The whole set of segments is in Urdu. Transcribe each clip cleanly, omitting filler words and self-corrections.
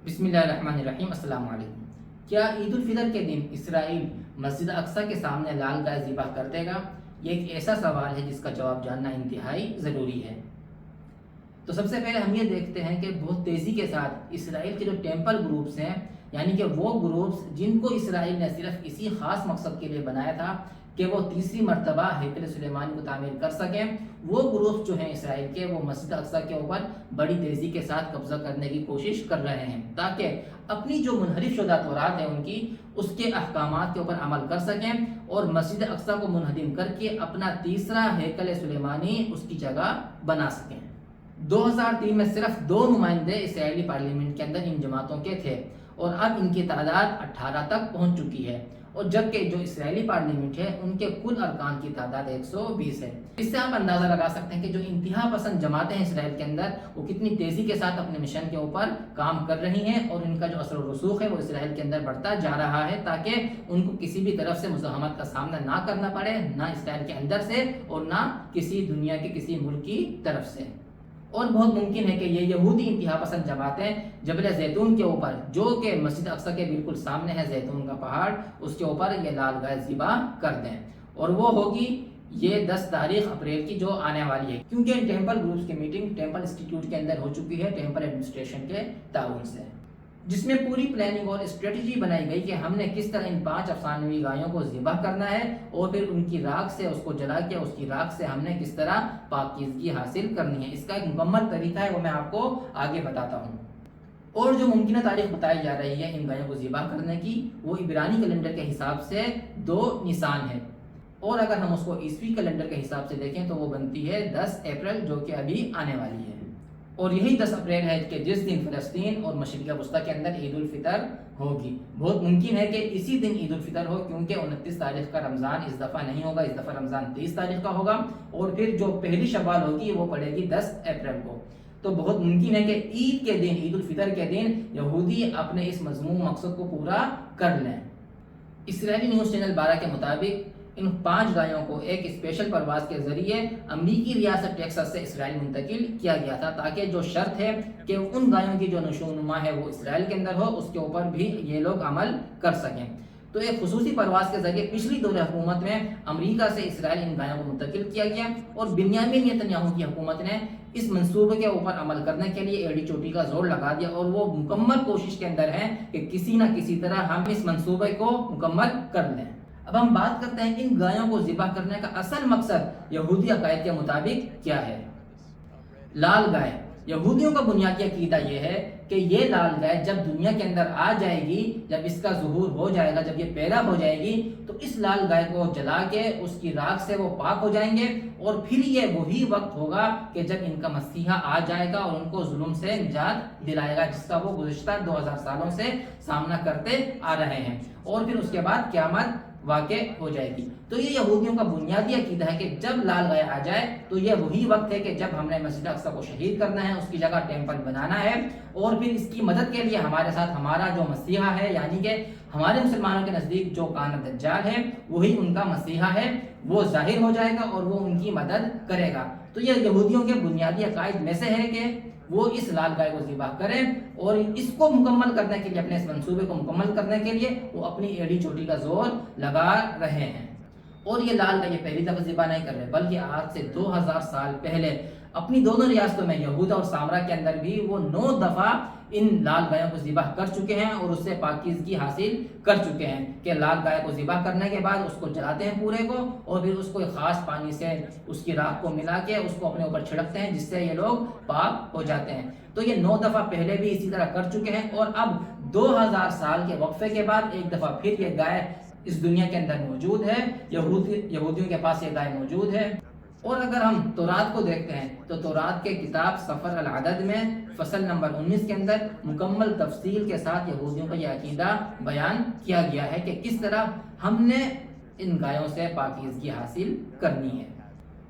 بسم اللہ الرحمن الرحیم۔ السلام علیکم۔ کیا عید الفطر کے دن اسرائیل مسجد اقصی کے سامنے لال گائے ذبح کر دے گا؟ یہ ایک ایسا سوال ہے جس کا جواب جاننا انتہائی ضروری ہے۔ تو سب سے پہلے ہم یہ دیکھتے ہیں کہ بہت تیزی کے ساتھ اسرائیل کے جو ٹیمپل گروپس ہیں، یعنی کہ وہ گروپس جن کو اسرائیل نے صرف اسی خاص مقصد کے لیے بنایا تھا کہ وہ تیسری مرتبہ ہیکل سلیمانی کو تعمیر کر سکیں، وہ گروپس جو ہیں اسرائیل کے، وہ مسجد اقصی کے اوپر بڑی تیزی کے ساتھ قبضہ کرنے کی کوشش کر رہے ہیں تاکہ اپنی جو منحرف شدہ تورات ہے ان کی اس کے احکامات کے اوپر عمل کر سکیں اور مسجد اقصی کو منہدم کر کے اپنا تیسرا ہیکل سلیمانی اس کی جگہ بنا سکیں۔ 2003 میں صرف 2 نمائندے اسرائیلی پارلیمنٹ کے اندر ان جماعتوں کے تھے اور اب ان کی تعداد 18 تک پہنچ چکی ہے، اور جبکہ جو اسرائیلی پارلیمنٹ ہے ان کے کل ارکان کی تعداد 120 ہے۔ اس سے آپ اندازہ لگا سکتے ہیں کہ جو انتہا پسند جماعتیں ہیں اسرائیل کے اندر، وہ کتنی تیزی کے ساتھ اپنے مشن کے اوپر کام کر رہی ہیں، اور ان کا جو اثر و رسوخ ہے وہ اسرائیل کے اندر بڑھتا جا رہا ہے تاکہ ان کو کسی بھی طرف سے مزاحمت کا سامنا نہ کرنا پڑے، نہ اسرائیل کے اندر سے اور نہ کسی دنیا کے کسی ملک کی طرف سے۔ اور بہت ممکن ہے کہ یہ یہودی انتہا پسند جماعتیں جبل زیتون کے اوپر، جو کہ مسجد اقصی کے بالکل سامنے ہے زیتون کا پہاڑ، اس کے اوپر یہ لال گائے ذبح کر دیں، اور وہ ہوگی یہ 10 تاریخ اپریل کی جو آنے والی ہے، کیونکہ ٹیمپل گروپس کی میٹنگ ٹیمپل انسٹیٹیوٹ کے اندر ہو چکی ہے ٹیمپل ایڈمنسٹریشن کے تعاون سے، جس میں پوری پلاننگ اور اسٹریٹجی بنائی گئی کہ ہم نے کس طرح ان 5 افسانوی گایوں کو ذبح کرنا ہے اور پھر ان کی راکھ سے اس کو جلا کے اس کی راکھ سے ہم نے کس طرح پاکیزگی حاصل کرنی ہے۔ اس کا ایک مکمل طریقہ ہے، وہ میں آپ کو آگے بتاتا ہوں۔ اور جو ممکنہ تاریخ بتائی جا رہی ہے ان گایوں کو ذبح کرنے کی، وہ عبرانی کیلنڈر کے حساب سے 2 نیسان ہے، اور اگر ہم اس کو عیسوی کیلنڈر کے حساب سے دیکھیں تو وہ بنتی ہے 10 اپریل، جو کہ ابھی آنے والی ہے، اور یہی 10 اپریل ہے کہ جس دن فلسطین اور مشرق وسطیٰ کے اندر عید الفطر ہوگی۔ بہت ممکن ہے کہ اسی دن عید الفطر ہو، کیونکہ 29 تاریخ کا رمضان اس دفعہ نہیں ہوگا، اس دفعہ رمضان 30 تاریخ کا ہوگا، اور پھر جو پہلی شوال ہوگی وہ پڑے گی 10 اپریل کو۔ تو بہت ممکن ہے کہ عید کے دن، عید الفطر کے دن، یہودی اپنے اس مذموم مقصد کو پورا کر لیں۔ اسرائیلی نیوز چینل 12 کے مطابق ان 5 گایوں کو ایک اسپیشل پرواز کے ذریعے امریکی ریاست ٹیکساس سے اسرائیل منتقل کیا گیا تھا، تاکہ جو شرط ہے کہ ان گایوں کی جو نشو و نما ہے وہ اسرائیل کے اندر ہو، اس کے اوپر بھی یہ لوگ عمل کر سکیں۔ تو ایک خصوصی پرواز کے ذریعے پچھلی دور حکومت میں امریکہ سے اسرائیل ان گایوں کو منتقل کیا گیا، اور بنیامین نیتنیاہو کی حکومت نے اس منصوبے کے اوپر عمل کرنے کے لیے ایڑی چوٹی کا زور لگا دیا، اور وہ مکمل کوشش کے اندر ہے کہ کسی نہ کسی طرح ہم اس منصوبے کو مکمل کر لیں۔ اب ہم بات کرتے ہیں ان گایوں کو ذبح کرنے کا اصل مقصد یہودی عقائد کے مطابق کیا ہے۔ لال گائے، یہودیوں کا بنیادی عقیدہ یہ ہے کہ یہ لال گائے جب دنیا کے اندر آ جائے گی، جب اس کا ظہور ہو جائے گا، جب یہ پیدا ہو جائے گی، تو اس لال گائے کو جلا کے اس کی راکھ سے وہ پاک ہو جائیں گے، اور پھر یہ وہی وقت ہوگا کہ جب ان کا مسیحا آ جائے گا اور ان کو ظلم سے نجات دلائے گا، جس کا وہ گزشتہ 2000 سالوں سے سامنا کرتے آ رہے ہیں، اور پھر اس کے بعد قیامت واقع ہو جائے گی۔ تو یہ یہودیوں کا بنیادی عقیدہ ہے کہ جب لال گائے آ جائے تو یہ وہی وقت ہے کہ جب ہم نے مسجد اقصی کو شہید کرنا ہے، اس کی جگہ ٹیمپل بنانا ہے، اور پھر اس کی مدد کے لیے ہمارے ساتھ ہمارا جو مسیحا ہے، یعنی کہ ہمارے مسلمانوں کے نزدیک جو کان دجال ہے وہی ان کا مسیحا ہے، وہ ظاہر ہو جائے گا اور وہ ان کی مدد کرے گا۔ تو یہ یہودیوں کے بنیادی عقائد میں سے ہے کہ وہ اس لال گائے کو ذبح کریں، اور اس کو مکمل کرنے کے لیے، اپنے اس منصوبے کو مکمل کرنے کے لیے وہ اپنی ایڑی چوٹی کا زور لگا رہے ہیں۔ اور یہ لال گائے یہ پہلی دفعہ ذبح نہیں کر رہے، بلکہ آج سے 2000 سال پہلے اپنی دونوں ریاستوں میں، یہودا اور سامرا کے اندر بھی، وہ 9 دفعہ ان لال گایوں کو ذبح کر چکے ہیں اور اس سے پاکیزگی حاصل کر چکے ہیں کہ لال گائے کو ذبح کرنے کے بعد اس کو جلاتے ہیں پورے کو، اور پھر اس کو ایک خاص پانی سے اس کی راکھ کو ملا کے اس کو اپنے اوپر چھڑکتے ہیں، جس سے یہ لوگ پاک ہو جاتے ہیں۔ تو یہ 9 دفعہ پہلے بھی اسی طرح کر چکے ہیں، اور اب 2000 سال کے وقفے کے بعد ایک دفعہ پھر یہ گائے اس دنیا کے اندر موجود ہے، یہودیوں کے پاس یہ گائے موجود ہے۔ اور اگر ہم تورات کو دیکھتے ہیں تو تورات کے کتاب سفر العدد میں فصل نمبر 19 کے اندر مکمل تفصیل کے ساتھ یہودیوں کا یہ عقیدہ بیان کیا گیا ہے کہ کس طرح ہم نے ان گایوں سے پاکیزگی حاصل کرنی ہے،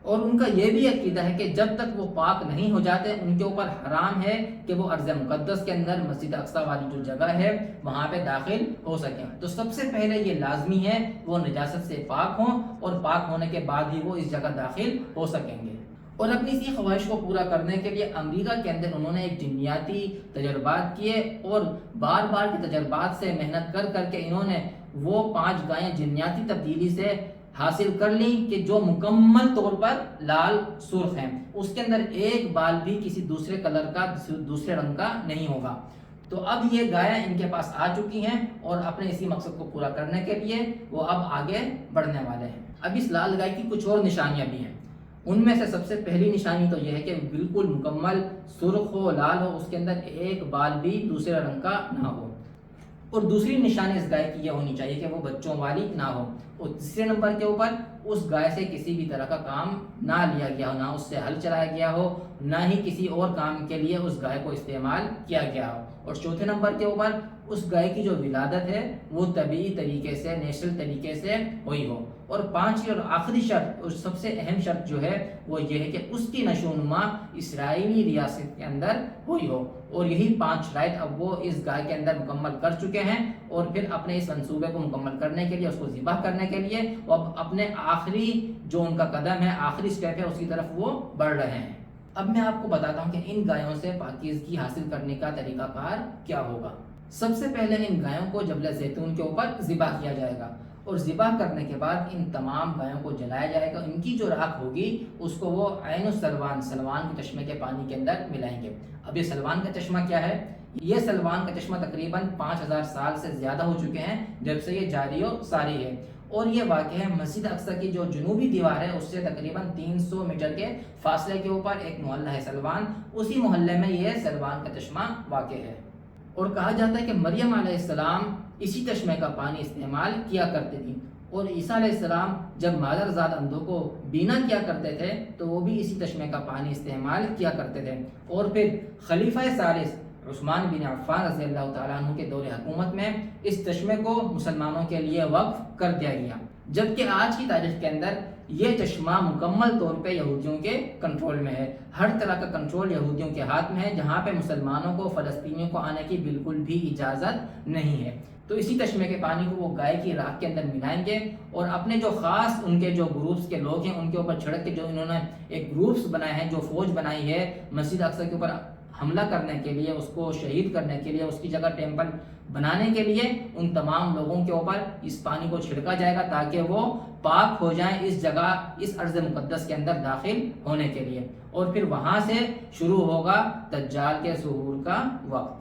اور ان کا یہ بھی عقیدہ ہے کہ جب تک وہ پاک نہیں ہو جاتے ان کے اوپر حرام ہے کہ وہ ارض مقدس کے اندر مسجد اقصی والی جو جگہ ہے وہاں پہ داخل ہو سکیں۔ تو سب سے پہلے یہ لازمی ہے وہ نجاست سے پاک ہوں، اور پاک ہونے کے بعد ہی وہ اس جگہ داخل ہو سکیں گے۔ اور اپنی اسی خواہش کو پورا کرنے کے لیے امریکہ کے اندر انہوں نے ایک جنیاتی تجربات کیے، اور بار بار کے تجربات سے محنت کر کر کے انہوں نے وہ 5 گائیں جنیاتی تبدیلی سے حاصل کر لیں کہ جو مکمل طور پر لال سرخ ہیں، اس کے اندر ایک بال بھی کسی دوسرے کلر کا، دوسرے رنگ کا نہیں ہوگا۔ تو اب یہ گائیں ان کے پاس آ چکی ہیں اور اپنے اسی مقصد کو پورا کرنے کے لیے وہ اب آگے بڑھنے والے ہیں۔ اب اس لال گائے کی کچھ اور نشانیاں بھی ہیں، ان میں سے سب سے پہلی نشانی تو یہ ہے کہ بالکل مکمل سرخ ہو، لال ہو، اس کے اندر ایک بال بھی دوسرے رنگ کا نہ ہو۔ اور دوسری نشانی اس گائے کی یہ ہونی چاہیے کہ وہ بچوں والی نہ ہو۔ اور تیسرے نمبر کے اوپر اس گائے سے کسی بھی طرح کا کام نہ لیا گیا ہو، نہ اس سے ہل چلایا گیا ہو، نہ ہی کسی اور کام کے لیے اس گائے کو استعمال کیا گیا ہو۔ اور چوتھے نمبر کے اوپر اس گائے کی جو ولادت ہے وہ طبیعی طریقے سے، نیچرل طریقے سے ہوئی ہو۔ اور پانچویں اور آخری شرط اور سب سے اہم شرط جو ہے وہ یہ ہے کہ اس کی نشو و نما اسرائیلی ریاست کے اندر ہوئی ہو۔ اور یہی 5 شرائط اب وہ اس گائے کے اندر مکمل کر چکے ہیں، اور پھر اپنے اس منصوبے کو مکمل کرنے کے لیے، اس کو ذبح کرنے کے لیے وہ اب اپنے آخری جو ان کا قدم ہے، آخری سٹیپ ہے، اس کی طرف وہ بڑھ رہے ہیں۔ اب میں آپ کو بتاتا ہوں کہ ان گایوں سے پاکیزگی حاصل کرنے کا طریقہ کار کیا ہوگا۔ سب سے پہلے ان گایوں کو جبل زیتون کے اوپر ذبح کیا جائے گا، اور ذبح کرنے کے بعد ان تمام گایوں کو جلایا جائے گا۔ ان کی جو راکھ ہوگی اس کو وہ عین السلوان، سلوان کے چشمے کے پانی کے اندر ملائیں گے۔ اب یہ سلوان کا چشمہ کیا ہے؟ یہ سلوان کا چشمہ تقریباً 5000 سال سے زیادہ ہو چکے ہیں جب سے یہ جاری و ساری ہے، اور یہ واقع ہے مسجد اقصی کی جو جنوبی دیوار ہے اس سے تقریباً 300 میٹر کے فاصلے کے اوپر ایک محلہ ہے سلوان، اسی محلے میں یہ سلوان کا چشمہ واقع ہے۔ اور کہا جاتا ہے کہ مریم علیہ السلام اسی چشمے کا پانی استعمال کیا کرتے تھی، اور عیسیٰ علیہ السلام جب مادرزاد اندھوں کو بینا کیا کرتے تھے تو وہ بھی اسی چشمے کا پانی استعمال کیا کرتے تھے۔ اور پھر خلیفہ ثالث عثمان بن عفان رضی اللہ تعالیٰ عنہ کے دور حکومت میں اس چشمے کو مسلمانوں کے لیے وقف کر دیا گیا، جبکہ آج کی تاریخ کے اندر یہ چشمہ مکمل طور پہ یہودیوں کے کنٹرول میں ہے۔ ہر طرح کا کنٹرول یہودیوں کے ہاتھ میں ہے، جہاں پہ مسلمانوں کو، فلسطینیوں کو آنے کی بالکل بھی اجازت نہیں ہے۔ تو اسی چشمے کے پانی کو وہ گائے کی راکھ کے اندر ملائیں گے، اور اپنے جو خاص ان کے جو گروپس کے لوگ ہیں ان کے اوپر چھڑک کے، جو انہوں نے ایک گروپس بنائے ہیں، جو فوج بنائی ہے مسجد اقصی کے اوپر حملہ کرنے کے لیے، اس کو شہید کرنے کے لیے، اس کی جگہ ٹیمپل بنانے کے لیے، ان تمام لوگوں کے اوپر اس پانی کو چھڑکا جائے گا تاکہ وہ پاک ہو جائیں اس جگہ، اس ارض مقدس کے اندر داخل ہونے کے لیے۔ اور پھر وہاں سے شروع ہوگا دجال کے ظہور کا وقت۔